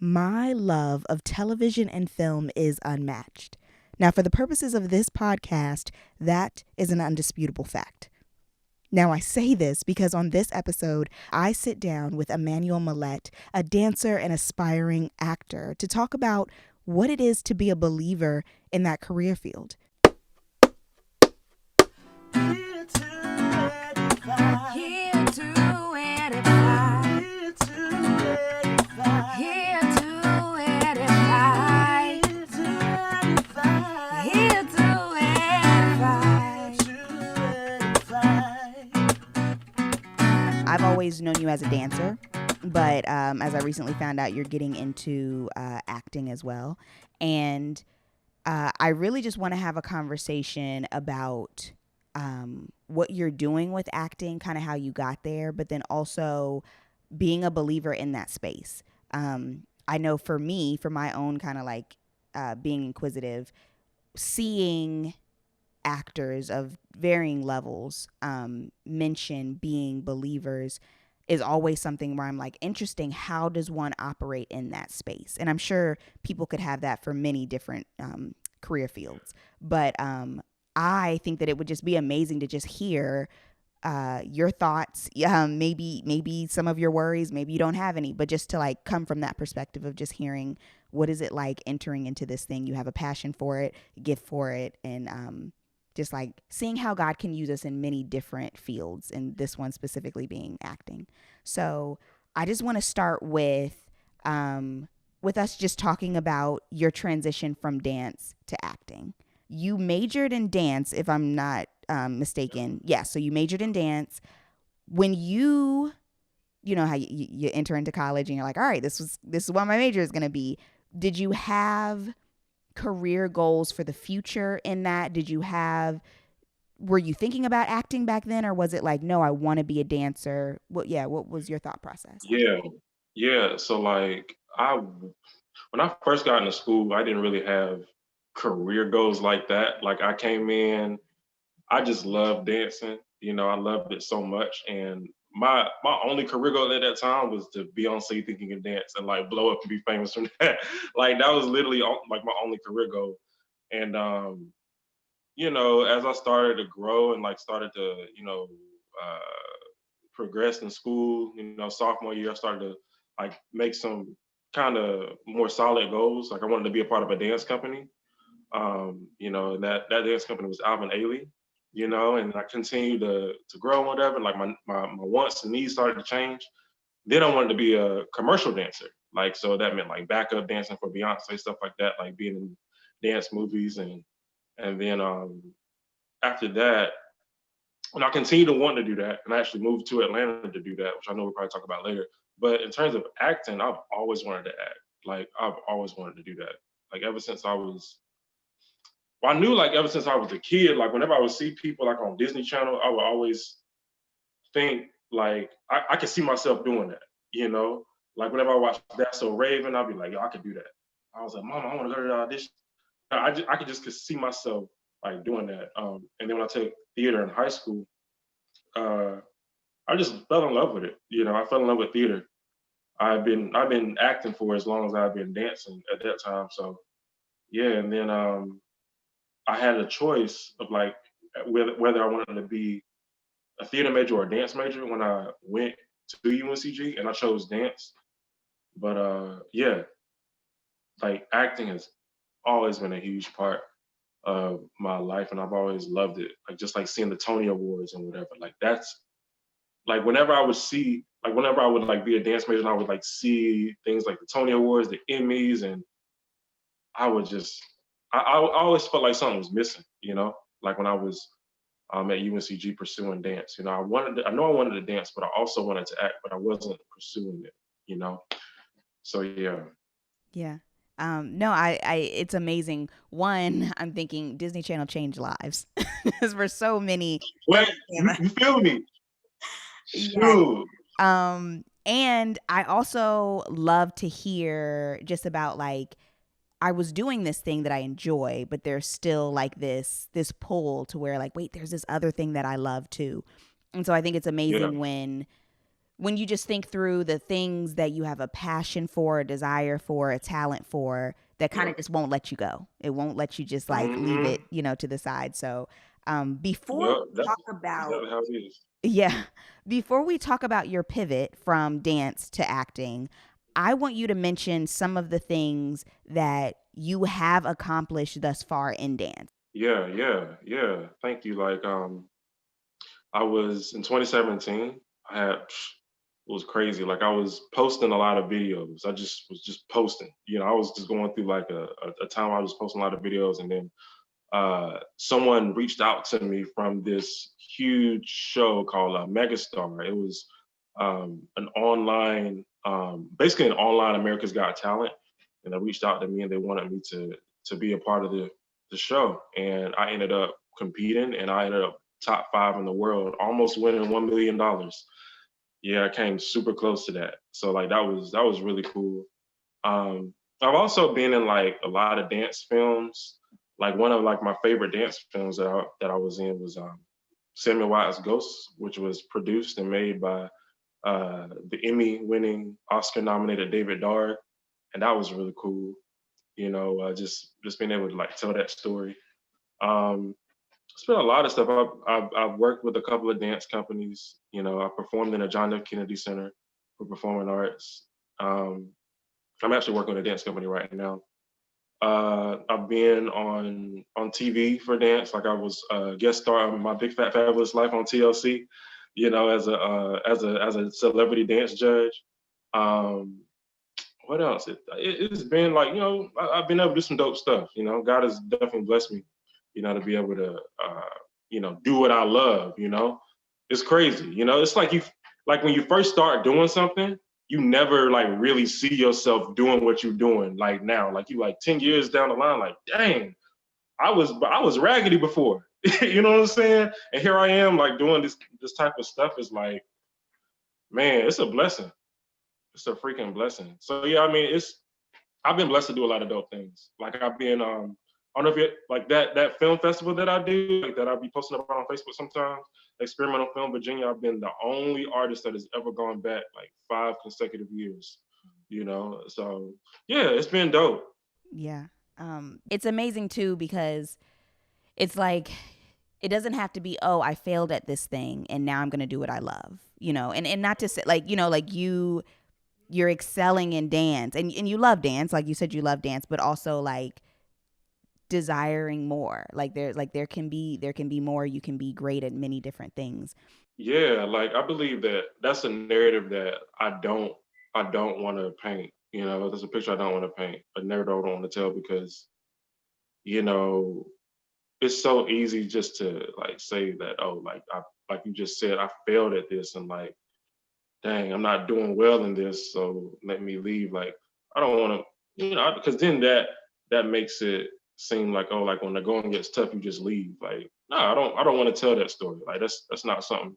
My love of television and film is unmatched. Now, for the purposes of this podcast, that is an undisputable fact. Now, I say this because on this episode, I sit down with Emmanuel Malette, a dancer and aspiring actor, to talk about what it is to be a believer in that career field. Here to edify. Here to edify. Here to edify. Here to edify. Here to edify. Here to edify. I've always known you as a dancer, but as I recently found out, you're getting into acting as well. And I really just want to have a conversation about what you're doing with acting, kind of how you got there, but then also being a believer in that space. I know for me, for my own kind of like being inquisitive, seeing actors of varying levels mention being believers is always something where I'm like, interesting, how does one operate in that space? And I'm sure people could have that for many different career fields. But I think that it would just be amazing to just hear your thoughts, maybe some of your worries, maybe you don't have any, but just to like come from that perspective of just hearing what is it like entering into this thing. You have a passion for it, gift for it, and just like seeing how God can use us in many different fields, and this one specifically being acting. So I just want to start with us just talking about your transition from dance to acting. You majored in dance, if I'm not mistaken. Yeah, so you majored in dance. When you know how you enter into college and you're like, all right, this is what my major is going to be. Did you have career goals for the future in that? Were you thinking about acting back then, or was it like, no, I want to be a dancer? What was your thought process? Yeah. So like when I first got into school, I didn't really have career goals like that. Like I came in, I just loved dancing. I loved it so much. And my only career goal at that time was to be on stage thinking and dance and like blow up and be famous from that. Like that was literally like my only career goal. And as I started to grow and like started to, uh progressed in school, sophomore year, I started to like make some kind of more solid goals. Like I wanted to be a part of a dance company. And that dance company was Alvin Ailey, and I continued to grow and whatever. Like my wants and needs started to change. Then I wanted to be a commercial dancer. Like so that meant like backup dancing for Beyonce, stuff like that, like being in dance movies and then after that, and I continue to want to do that, and I actually moved to Atlanta to do that, which I know we'll probably talk about later. But in terms of acting, I've always wanted to act. Like I've always wanted to do that. Like ever since I knew like ever since I was a kid, like whenever I would see people like on Disney Channel, I would always think like I could see myself doing that. You know, like whenever I watch That's So Raven, I'd be like, yo, I could do that. I was like, Mom, I want to go to the audition. I could just see myself like doing that. And then when I took theater in high school, uh, I just fell in love with it. I fell in love with theater. I've been acting for as long as I've been dancing at that time. So yeah, and then I had a choice of like whether I wanted to be a theater major or a dance major when I went to UNCG, and I chose dance. But yeah, like acting has always been a huge part of my life, and I've always loved it. Like just like seeing the Tony Awards and whatever. Like that's like whenever I would like be a dance major and I would like see things like the Tony Awards, the Emmys, and I would just I always felt like something was missing. Like when I was at UNCG pursuing dance. I know I wanted to dance, but I also wanted to act, but I wasn't pursuing it. So yeah. Yeah. No, it's amazing. One, I'm thinking Disney Channel changed lives because for so many. Wait, you feel me? Yes. Shoot. And I also love to hear just about like, I was doing this thing that I enjoy, but there's still like this pull to where like, wait, there's this other thing that I love too. And so I think it's Yeah. amazing when when you just think through the things that you have a passion for, a desire for, a talent for, that kind Yeah. of just won't let you go. It won't let you just like leave Mm-hmm. it, to the side. So, before Yep. we That's talk about, exactly how it is. yeah, before we talk about your pivot from dance to acting, I want you to mention some of the things that you have accomplished thus far in dance. Yeah, yeah, yeah. Thank you. Like, I was in 2017. I had it was crazy. Like I was posting a lot of videos. I just was just posting. I was just going through like a time I was posting a lot of videos, and then someone reached out to me from this huge show called Megastar. It was an online, basically an online America's Got Talent, and they reached out to me and they wanted me to be a part of the show, and I ended up competing, and I ended up top 5 in the world, almost winning $1 million. Yeah, I came super close to that. So like that was really cool. Um, I've also been in like a lot of dance films. Like one of like my favorite dance films that I was in was Samuel Wyatt's Ghost, which was produced and made by the Emmy-winning, Oscar-nominated David Darg, and that was really cool. Just being able to like tell that story. Um, it's been a lot of stuff. I've worked with a couple of dance companies. I performed in a John F. Kennedy Center for Performing Arts. Um, I'm actually working with a dance company right now. I've been on TV for dance. Like I was a guest star on My Big Fat Fabulous Life on TLC. As a celebrity dance judge. Um, what else? It's been like I've been able to do some dope stuff. God has definitely blessed me. To be able to do what I love. It's crazy. It's like like when you first start doing something, you never like really see yourself doing what you're doing like now. Like you like 10 years down the line, like dang, I was raggedy before. You know what I'm saying? And here I am like doing this type of stuff is like, man, it's a blessing. It's a freaking blessing. So yeah, I mean I've been blessed to do a lot of dope things. Like I've been I don't know if it like that film festival that I do, like that I'll be posting about on Facebook sometimes, Experimental Film Virginia. I've been the only artist that has ever gone back like 5 consecutive years. So yeah, it's been dope. Yeah. It's amazing too because it's like it doesn't have to be, oh, I failed at this thing and now I'm going to do what I love, and not to say like, like you're excelling in dance and you love dance, like you said you love dance, but also like desiring more. Like there can be more. You can be great at many different things. Yeah, like I believe that that's a narrative that I don't want to paint. There's a picture I don't want to paint, a narrative I don't want to tell because you know it's so easy just to like say that, oh, like I like you just said, I failed at this, and like dang, I'm not doing well in this, so let me leave. Like I don't want to, because then that makes it seem like, oh, like when the going gets tough, you just leave. Like no, I don't want to tell that story. Like that's not something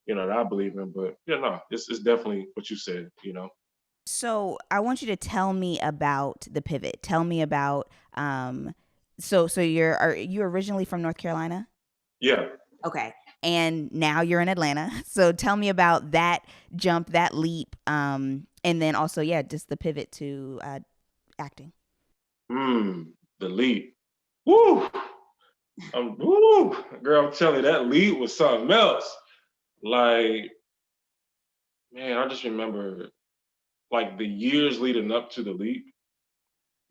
that I believe in. But yeah, no, it's definitely what you said. So I want you to tell me about the pivot. Tell me about so are you originally from North Carolina? Yeah. Okay. And now you're in Atlanta. So tell me about that jump, that leap, and then also, yeah, just the pivot to acting. The lead. Woo! Woo! Girl, I'm telling you, that lead was something else. Like, man, I just remember like the years leading up to the leap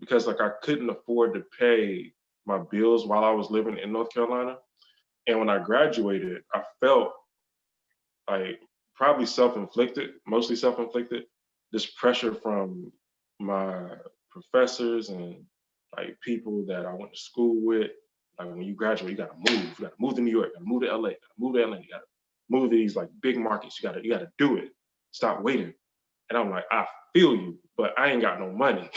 because like I couldn't afford to pay my bills while I was living in North Carolina. And when I graduated, I felt like probably self-inflicted, mostly self-inflicted, this pressure from my professors and like people that I went to school with. Like when you graduate, you gotta move. You gotta move to New York, you gotta move to LA, you gotta move to LA, you gotta move to these like big markets. You gotta do it. Stop waiting. And I'm like, I feel you, but I ain't got no money.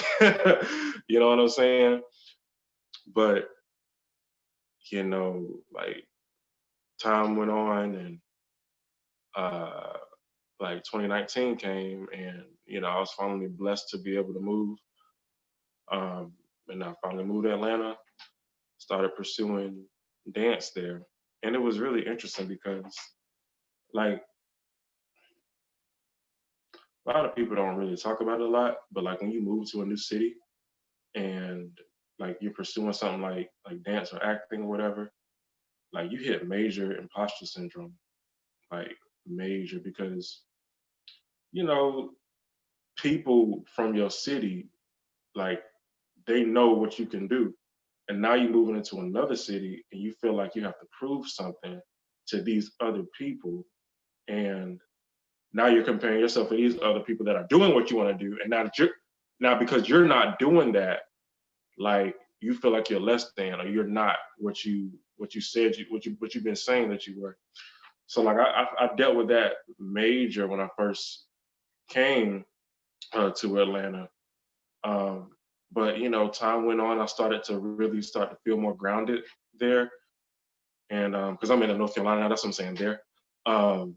You know what I'm saying? But like time went on and uh like 2019 came and I was finally blessed to be able to move. And I finally moved to Atlanta, started pursuing dance there. And it was really interesting because like a lot of people don't really talk about it a lot, but like when you move to a new city and like you're pursuing something like dance or acting or whatever, like you hit major imposter syndrome, like major, because you know people from your city, like they know what you can do, and now you're moving into another city and you feel like you have to prove something to these other people, and now you're comparing yourself to these other people that are doing what you want to do, and now because you're not doing that, like you feel like you're less than, or you're not what you said what you've been saying that you were. So like I dealt with that major when I first came to Atlanta. Um, but time went on. I started to really start to feel more grounded there, and because I'm in North Carolina, that's what I'm saying there. Um,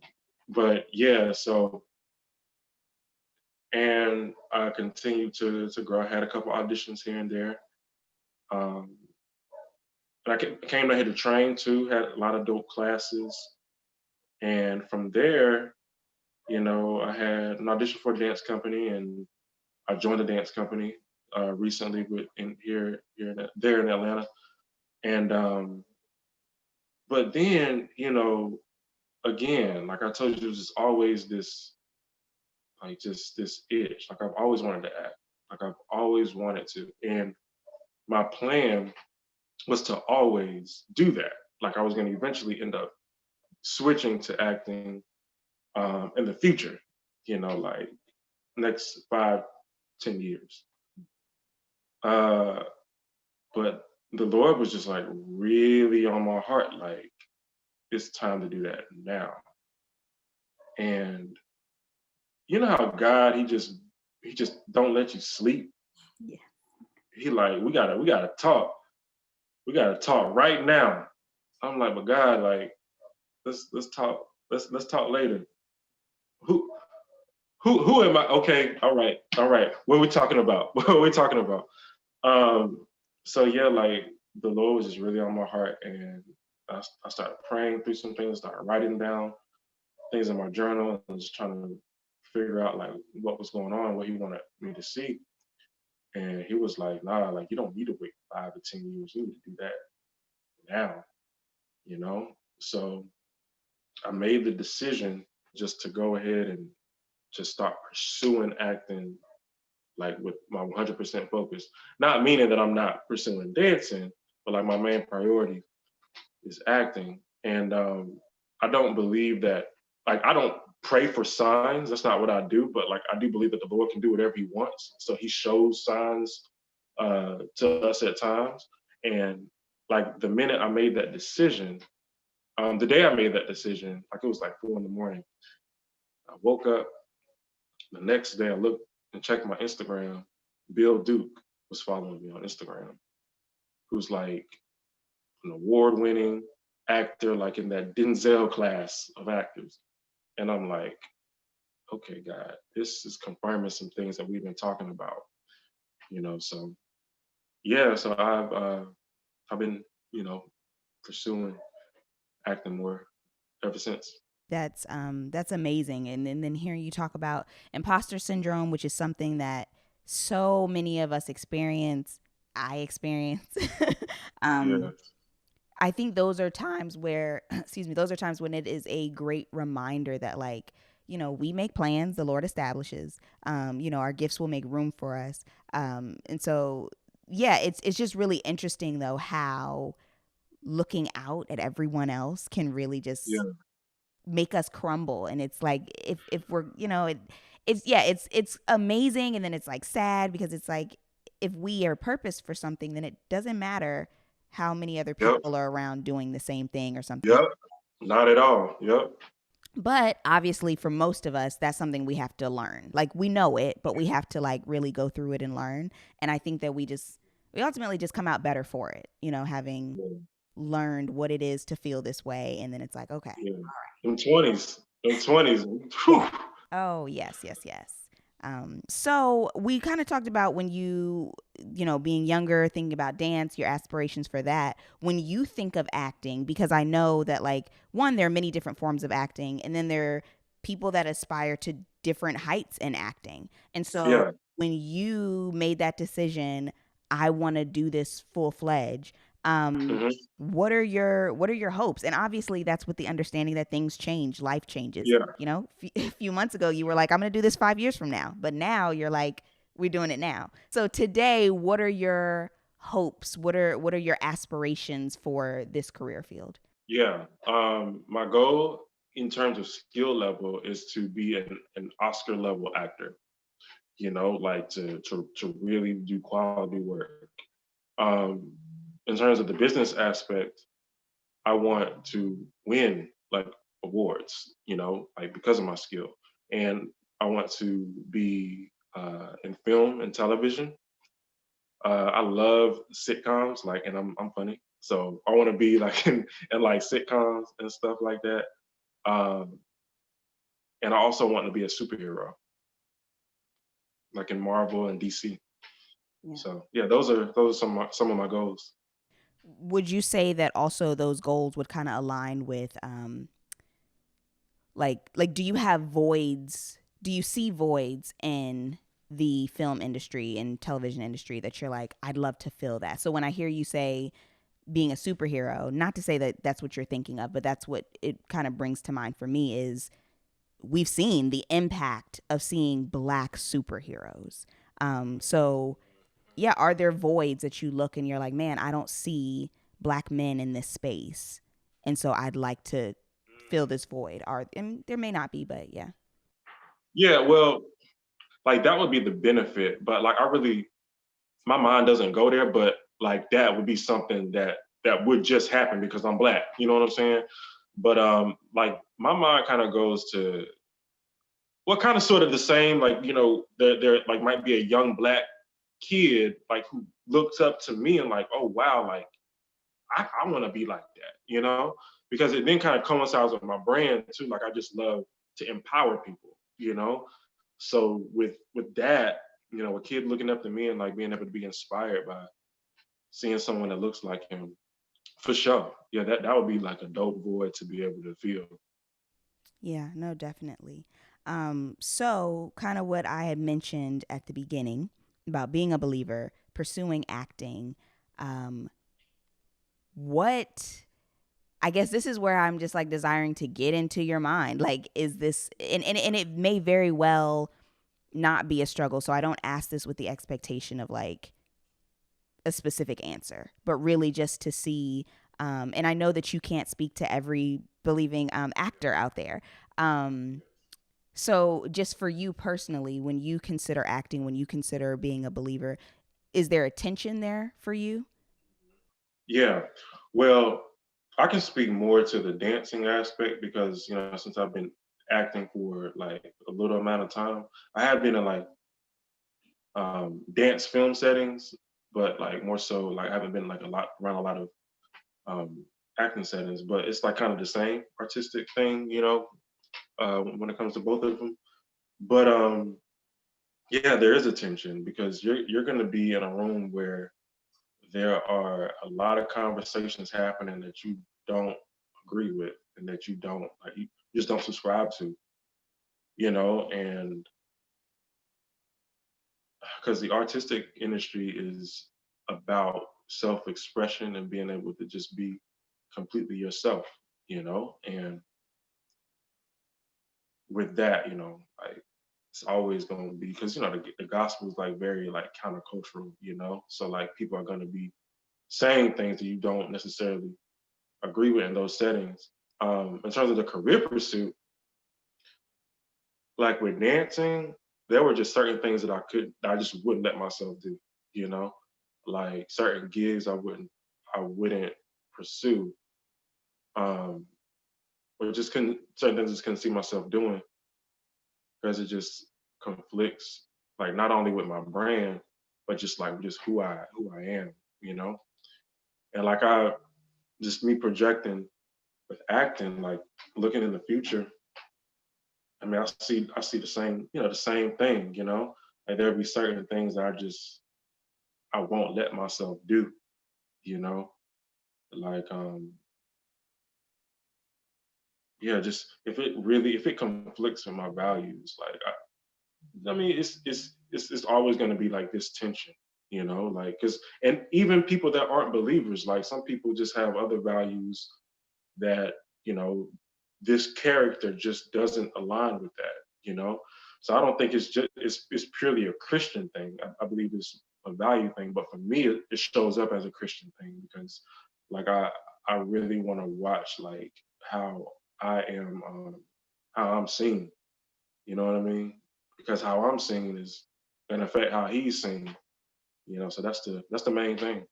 but yeah, so and I continued to grow. I had a couple auditions here and there. Um, and came to hit the train too. Had a lot of dope classes, and from there, I had an audition for a dance company, and I joined a dance company recently there in Atlanta. And but then, again, like I told you, there's just always this like just this itch. Like I've always wanted to act. Like I've always wanted to. And my plan was to always do that. Like I was going to eventually end up switching to acting in the future, like next 5, 10 years. Uh, but the Lord was just like really on my heart, like it's time to do that now. And you know how God, he just don't let you sleep. Yeah. He like, we gotta talk. We gotta talk right now. I'm like, but God, like, let's talk. Let's talk later. Who who am I? Okay, all right. What are we talking about? What are we talking about? Um, so yeah, like the Lord was just really on my heart, and I started praying through some things, started writing down things in my journal, and just trying to figure out like what was going on, what He wanted me to see. And He was like, "Nah, like you don't need to wait 5 to 10 years. You need to do that now." So I made the decision just to go ahead and just start pursuing acting like with my 100% focus. Not meaning that I'm not pursuing dancing, but like my main priority is acting. And I don't believe that, like, I don't pray for signs. That's not what I do. But like, I do believe that the Lord can do whatever He wants. So He shows signs to us at times. And like, the minute I made that decision, the day I made that decision, like it was like 4 in the morning, I woke up. The next day, I looked and checked my Instagram. Bill Duke was following me on Instagram, who's like an award-winning actor, like in that Denzel class of actors. And I'm like, okay, God, this is confirming some things that we've been talking about. So yeah, so I've been, pursuing acting more ever since. That's amazing. And then hearing you talk about imposter syndrome, which is something that so many of us experience. I experience. Yeah, um, I think those are times where, excuse me, those are times when it is a great reminder that, like, we make plans, the Lord establishes. Our gifts will make room for us. And so, yeah, it's just really interesting though how looking out at everyone else can really just yeah, make us crumble. And it's like if we're it's yeah, it's amazing, and then it's like sad because it's like if we are purposed for something, then it doesn't matter how many other yep, people are around doing the same thing or something. yep, not at all. Yep, But obviously for most of us that's something we have to learn. Like we know it, but we have to like really go through it and learn. And I think that we ultimately just come out better for it, having yeah, learned what it is to feel this way. And then it's like, okay. yeah. In 20s, Yeah. Oh, yes, yes, yes. So we kind of talked about when being younger, thinking about dance, your aspirations for that. When you think of acting, because I know that, like, one, there are many different forms of acting, and then there are people that aspire to different heights in acting. And so Yeah. when you made that decision, I want to do this full fledged. Um, Hmm. what are your hopes? And obviously, that's with the understanding that things change, life changes. Yeah. You know, a few months ago, you were like, "I'm going to do this 5 years from now," but now you're like, "We're doing it now." So today, what are your hopes? What are your aspirations for this career field? Yeah. My goal in terms of skill level is to be an Oscar level actor. Like to really do quality work. Um, in terms of the business aspect, I want to win like awards. Like because of my skill, and I want to be in film and television. I love sitcoms, like, and I'm funny, so I want to be like in like sitcoms and stuff like that. Um, and I also want to be a superhero, like in Marvel and DC. Yeah. So yeah, those are some of my goals. Would you say that also those goals would kind of align with like do you have voids? Do you see voids in the film industry and television industry that you're like, I'd love to fill that? So when I hear you say being a superhero, not to say that that's what you're thinking of, but that's what it kind of brings to mind for me is we've seen the impact of seeing black superheroes. So yeah, are there voids that you look and you're like, man, I don't see black men in this space, and so I'd like to fill this void? Are and there may not be, but yeah. Yeah, well, like that would be the benefit, but like I really, my mind doesn't go there, but like that would be something that would just happen because I'm black. You know what I'm saying? But like my mind kind of goes to what kind of sort of the same, like there like might be a young black kid like who looks up to me and like, oh wow, like I want to be like that, because it then kind of coincides with my brand too. Like I just love to empower people, So with that, a kid looking up to me and like being able to be inspired by seeing someone that looks like him, for sure. Yeah, that would be like a dope void to be able to feel. Yeah, no, definitely. So kind of what I had mentioned at the beginning about being a believer, pursuing acting. Um, what I guess this is where I'm just like desiring to get into your mind. Like, is this, and it may very well not be a struggle. So I don't ask this with the expectation of like a specific answer, but really just to see. And I know that you can't speak to every believing actor out there. Um, so just for you personally, when you consider acting, when you consider being a believer, is there a tension there for you? Yeah. Well, I can speak more to the dancing aspect because, since I've been acting for like a little amount of time, I have been in like dance film settings, but like more so like I haven't been like a lot around a lot of um, acting settings, but it's like kind of the same artistic thing, when it comes to both of them. But yeah, there is a tension because you're going to be in a room where there are a lot of conversations happening that you don't agree with and that you don't like you just don't subscribe to, and because the artistic industry is about self-expression and being able to just be completely yourself, and with that, like it's always going to be because the gospel is like very like countercultural, so like people are going to be saying things that you don't necessarily agree with in those settings. In terms of the career pursuit, like with dancing, there were just certain things that I just wouldn't let myself do, you know, like certain gigs I wouldn't pursue, um, or just couldn't certain things I just couldn't see myself doing because it just conflicts, like not only with my brand, but just like just who I am, you know, and like I just me projecting with acting, like looking in the future. I mean, I see the same thing, Like there'll be certain things that I won't let myself do, you know? Like yeah, just if it conflicts with my values, like I mean, it's always going to be like this tension, like because and even people that aren't believers, like some people just have other values that you know this character just doesn't align with that. So I don't think it's just it's purely a Christian thing. I believe it's a value thing, but for me, it shows up as a Christian thing because like I really want to watch like how I am how I'm seen. You know what I mean? Because how I'm seen is gonna affect how he's seen. So that's the main thing.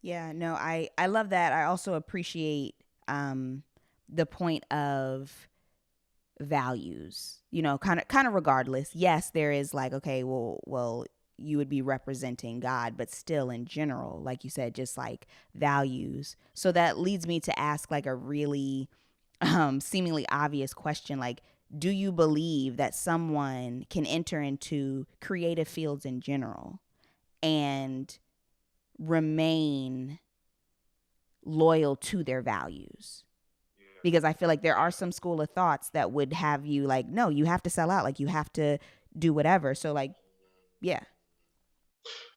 Yeah, no, I love that. I also appreciate the point of values. Kind of regardless. Yes, there is like, okay, well, you would be representing God, but still in general, like you said, just like values. So that leads me to ask like a really seemingly obvious question, like, do you believe that someone can enter into creative fields in general and remain loyal to their values? Because I feel like there are some school of thoughts that would have you like, no, you have to sell out, like you have to do whatever. So like, yeah.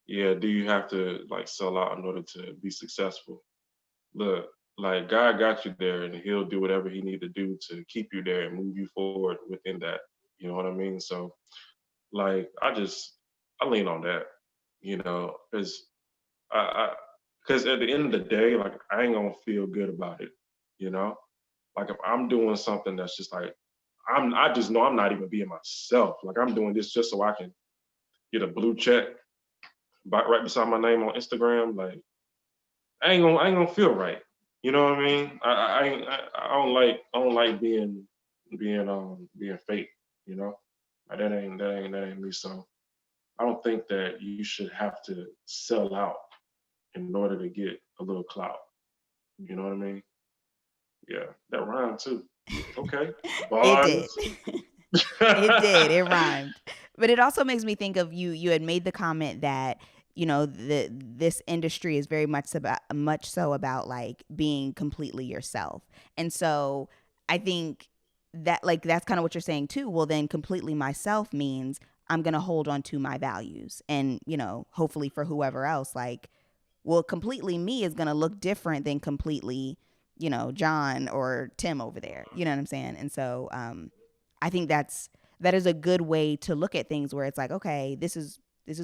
Yeah, do you have to like sell out in order to be successful? Look, like God got you there, and He'll do whatever He need to do to keep you there and move you forward within that. You know what I mean? So, like, I lean on that. Because because at the end of the day, like I ain't gonna feel good about it. You know, like if I'm doing something that's just like I just know I'm not even being myself. Like I'm doing this just so I can get a blue check right beside my name on Instagram. Like I ain't gonna feel right. You know what I mean? I don't like being fake. You know, like, that ain't me. So I don't think that you should have to sell out in order to get a little clout. You know what I mean? Yeah, that rhymed too. Okay, It did. bars. It did. It rhymed. But it also makes me think of you. You had made the comment that this industry is very much so about like being completely yourself. And so I think that like that's kind of what you're saying too. Well, then completely myself means I'm going to hold on to my values, and hopefully for whoever else, like, well, completely me is going to look different than completely John or Tim over there. You know what I'm saying? And so I think that is a good way to look at things, where it's like, okay, this is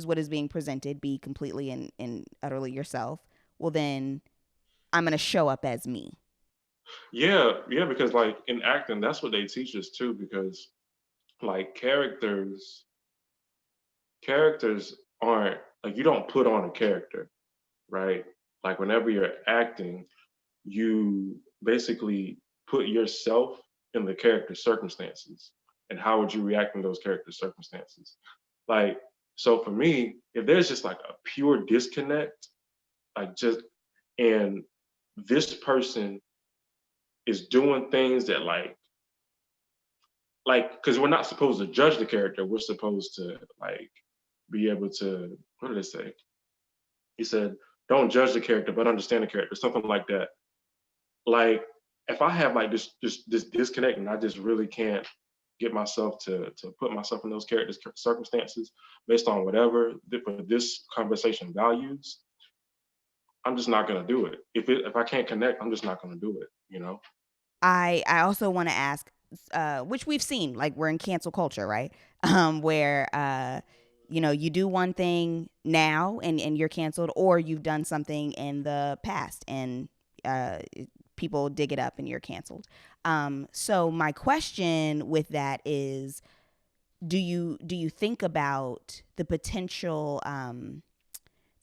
what is being presented. Be completely and utterly yourself. Well, then I'm gonna show up as me. Yeah, yeah, because like in acting, that's what they teach us too. Because like characters aren't like you don't put on a character, right? Like whenever you're acting, you basically put yourself in the character's circumstances, and how would you react in those character circumstances? Like, so for me, if there's just like a pure disconnect, like just and this person is doing things that like because we're not supposed to judge the character, we're supposed to like be able to, what did it say? He said, don't judge the character but understand the character, something like that. Like if I have like this disconnect and I just really can't get myself to put myself in those characters circumstances based on whatever this conversation values, I'm just not gonna do it. If I can't connect, I'm just not gonna do it. I also want to ask, which we've seen, like we're in cancel culture, right? Where you do one thing now and you're canceled, or you've done something in the past and uh, people dig it up and you're canceled. So my question with that is, do you think about the potential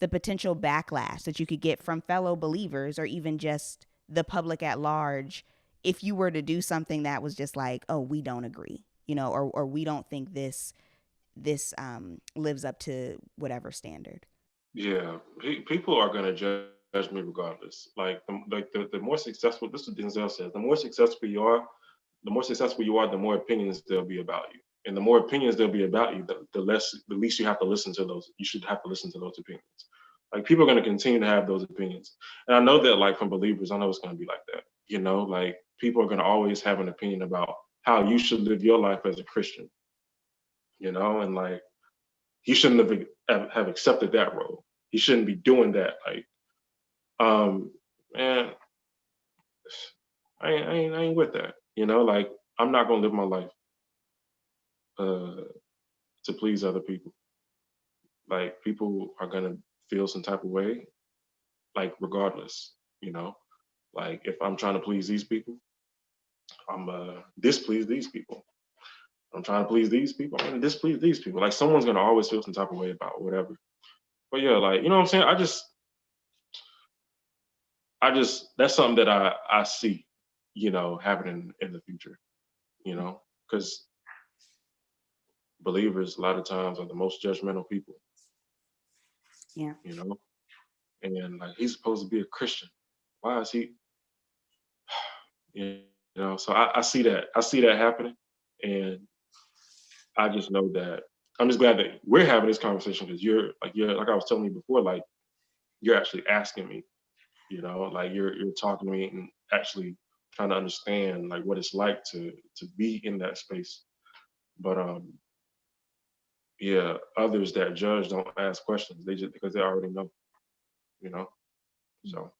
backlash that you could get from fellow believers, or even just the public at large, if you were to do something that was just like, oh, we don't agree, or we don't think this lives up to whatever standard. Yeah, people are gonna judge me regardless. The more successful, this is what Denzel says. The more successful you are, the more opinions there'll be about you, and the more opinions there'll be about you, the least you have to listen to those. You should have to listen to those opinions. Like people are gonna continue to have those opinions, and I know that like from believers, I know it's gonna be like that. Like people are going to always have an opinion about how you should live your life as a Christian, and like he shouldn't have accepted that role. He shouldn't be doing that. Like, um, man, I ain't with that. Like I'm not gonna live my life uh, to please other people. Like people are gonna feel some type of way, like regardless. You know, like if I'm trying to please these people, I'm displease these people. I'm trying to please these people. I'm gonna displease these people. Like someone's gonna always feel some type of way about whatever. But yeah, like what I'm saying. I just that's something that I see, happening in the future. Because believers a lot of times are the most judgmental people. Yeah. You know, and like he's supposed to be a Christian. Why is he? You so I see that. I see that happening, and I just know that I'm just glad that we're having this conversation because you're like I was telling you before, like you're actually asking me, like you're talking to me and actually trying to understand like what it's like to be in that space. But yeah, others that judge don't ask questions. They just because they already know, you know. So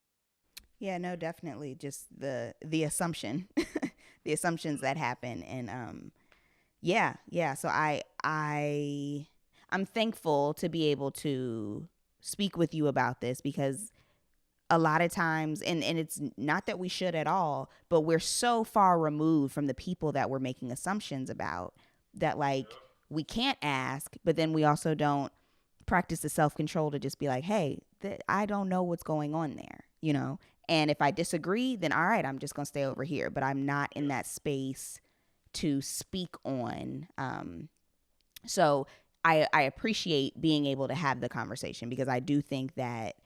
Yeah, no, definitely. Just the assumption, the assumptions that happen, and yeah, yeah. So I'm thankful to be able to speak with you about this because a lot of times, and it's not that we should at all, but we're so far removed from the people that we're making assumptions about that like we can't ask, but then we also don't practice the self-control to just be like, hey, I don't know what's going on there. And if I disagree, then all right, I'm just going to stay over here, but I'm not in that space to speak on. So I appreciate being able to have the conversation because I do think that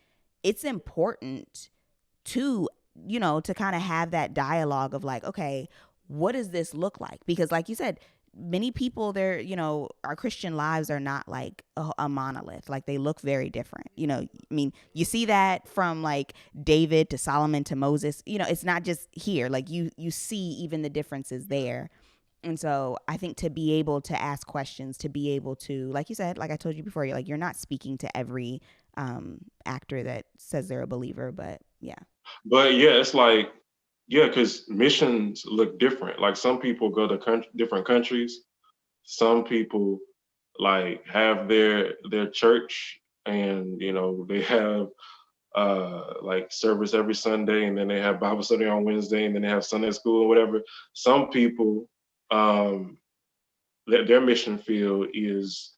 it's important to, to kind of have that dialogue of like, okay, what does this look like? Because like you said, many people, our Christian lives are not like a monolith. Like they look very different. I mean, you see that from like David to Solomon to Moses. It's not just here. Like you see even the differences there. And so I think to be able to ask questions, to be able to, like you said, like I told you before, you're not speaking to every actor that says they're a believer, but yeah. but yeah, it's like yeah, because missions look different. Like some people go to different countries. Some people like have their church, and they have like service every Sunday, and then they have Bible study on Wednesday, and then they have Sunday school or whatever. Some people, um, their mission field is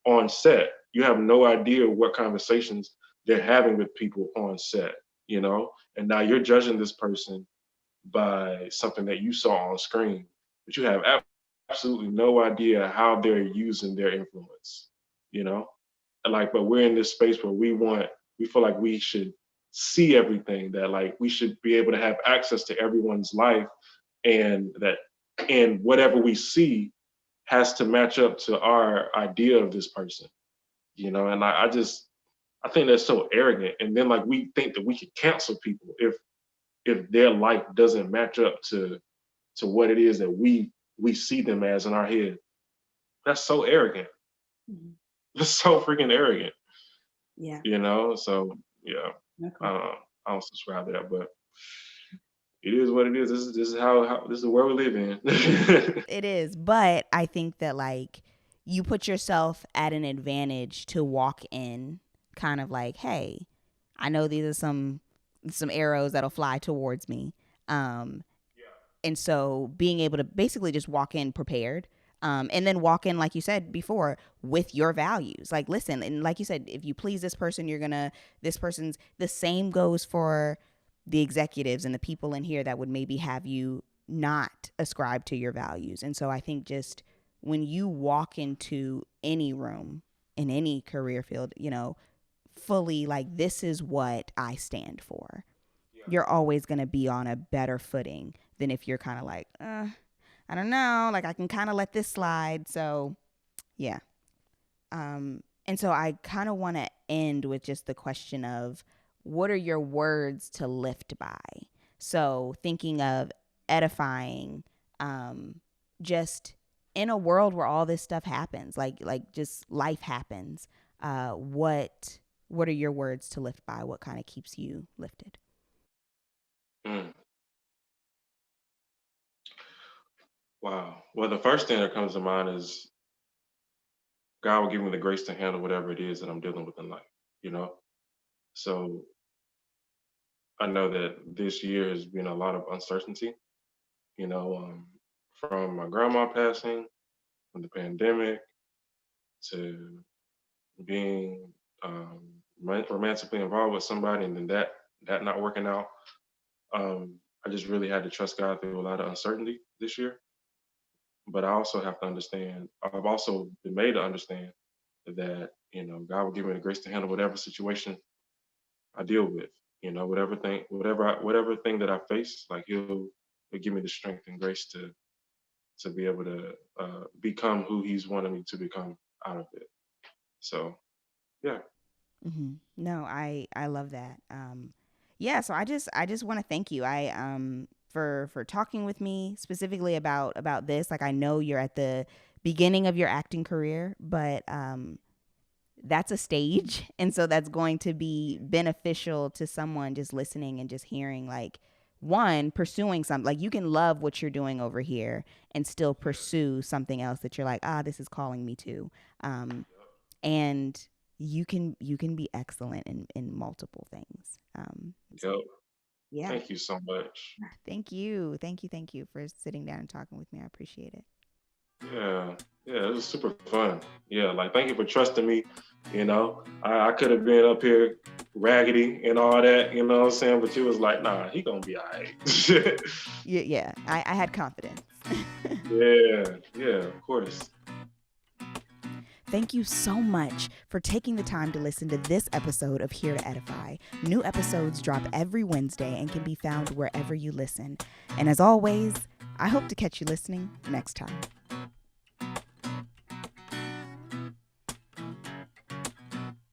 on set. You have no idea what conversations they're having with people on set, and now you're judging this person by something that you saw on screen, but you have absolutely no idea how they're using their influence, you know? Like, but we're in this space where we feel like we should see everything, that like we should be able to have access to everyone's life, and that, and whatever we see has to match up to our idea of this person, and I think that's so arrogant. And then like we think that we can cancel people if their life doesn't match up to what it is that we see them as in our head. That's so arrogant. Mhm. That's so freaking arrogant. Yeah. So yeah, Okay. I don't subscribe to that, but it is what it is. This is how this is the world we live in. It is, but I think that like you put yourself at an advantage to walk in kind of like, hey, I know these are some arrows that'll fly towards me. Um and so being able to basically just walk in prepared, and then walk in like you said before with your values, like listen, and like you said, if you please this person, you're gonna, this person's, the same goes for the executives and the people in here that would maybe have you not ascribe to your values. And so I think just when you walk into any room in any career field, fully like, this is what I stand for, you're always going to be on a better footing than if you're kind of like, I don't know, like I can kind of let this slide. So, yeah. And so I kind of want to end with just the question of what are your words to lift by? So thinking of edifying, just in a world where all this stuff happens, like just life happens. What are your words to lift by? What kind of keeps you lifted? Mm, wow. Well, the first thing that comes to mind is God will give me the grace to handle whatever it is that I'm dealing with in life, you know? So I know that this year has been a lot of uncertainty, you know, from my grandma passing, from the pandemic, to being romantically involved with somebody and then that not working out. I just really had to trust God through a lot of uncertainty this year. But I also have to understand, I've also been made to understand that, God will give me the grace to handle whatever situation I deal with. Whatever thing that I face, like he'll give me the strength and grace to be able to become who he's wanted me to become out of it. So yeah. No, I love that. Yeah, so I just want to thank you. For talking with me specifically about this. Like I know you're at the beginning of your acting career, but that's a stage, and so that's going to be beneficial to someone just listening and just hearing, like, one, pursuing something. Like you can love what you're doing over here and still pursue something else that you're like, this is calling me to. Um, and you can be excellent in multiple things. Yep. Yeah. Thank you so much. Thank you for sitting down and talking with me. I appreciate it. Yeah, yeah, it was super fun. Yeah, like thank you for trusting me. I could have been up here raggedy and all that, you know what I'm saying? But you was like, nah, he gonna be all right. Yeah, I had confidence. Yeah, yeah, of course. Thank you so much for taking the time to listen to this episode of Here to Edify. New episodes drop every Wednesday and can be found wherever you listen. And as always, I hope to catch you listening next time.